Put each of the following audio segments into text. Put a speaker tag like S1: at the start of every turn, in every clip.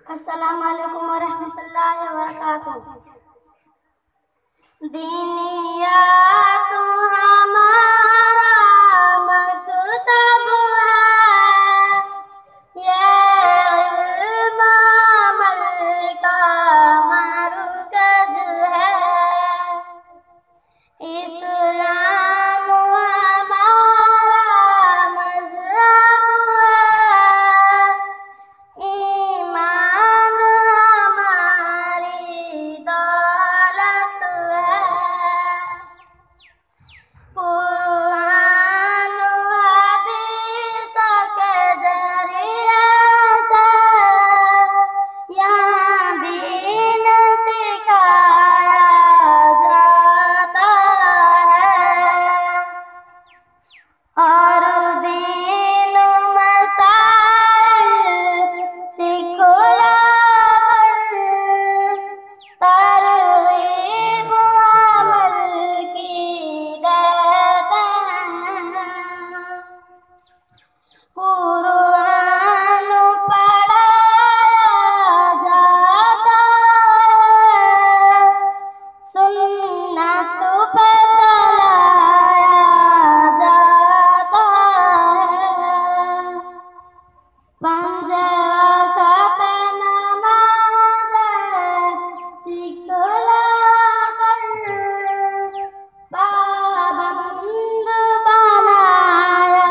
S1: अस्सलामुअलैकुम वरहमतुल्लाहि वबरकातुहू। दीनियात हमारा मकतब है, ये इल्म अमल का मरकज है। इस्लाम हमारा मज़हब है, ईमान हमारी दौलत है। कुरान हदीस के जरिए से यहाँ दीन सिखाया जाता है, और दीन मसाइल सिखला कर तरगीब अमल की देते हैं। कुरान पढ़ाया जाता है, सुन्नत पे चलाया जाता है। पंजवक़्त नमाज़ सिखला कर पाबंद बनाया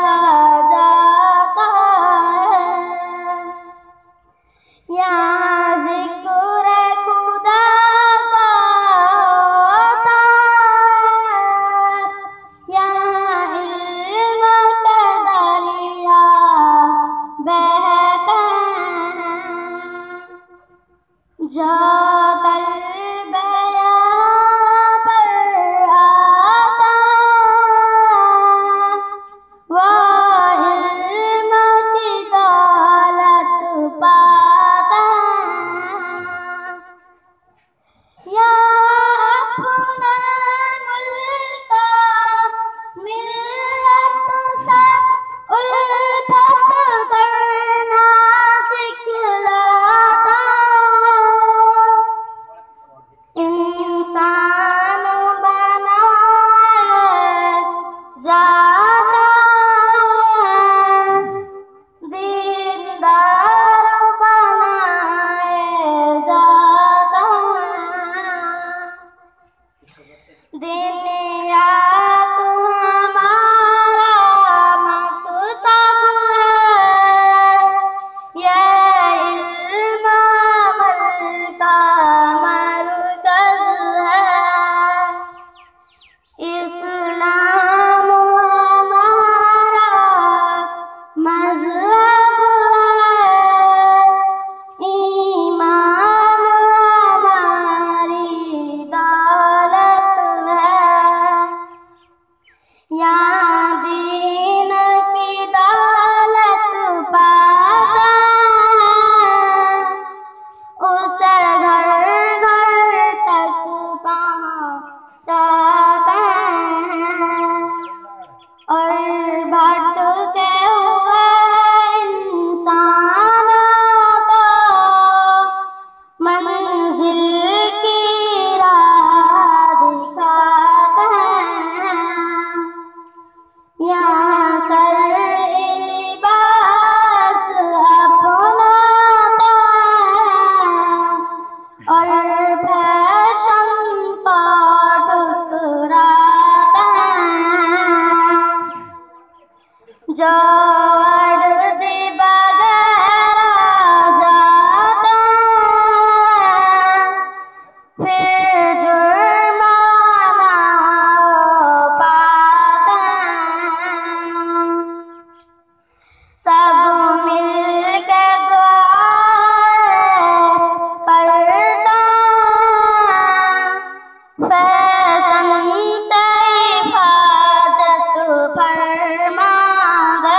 S1: जाता है। यहाँ ज़िक्र खुदा का होता है, यहाँ इल्म के दरिया बहते हैं। जो तलब यहाँ पर आता है, वो इल्म की दौलत पाता है। यहाँ अपना मुल्क मिल्लत से उल्फत करना सिखलाता है। इंसान बनाया जाता है, दीनदार बनाया जाता है। दीनियात हमारा मकतब है, ये इल्म अमल का मरकज है। इस्लाम हमारा मज़हब है, ईमान हमारी दौलत है। यहाँ दीन की दौलत पाता है, उसे घर घर तक पहुँचाता है। और भटके हुए इंसानों को मंजिल की राह दिखाता है। यहाँ सर लिबास अपनाता है, और फैशन को ठुकराता है। जो वर्दी वगैरह जाता है, फिर जुर्माना पाता है। सब मिल के दुआएं करता है, फैशन से हिफाजत फरमा दे।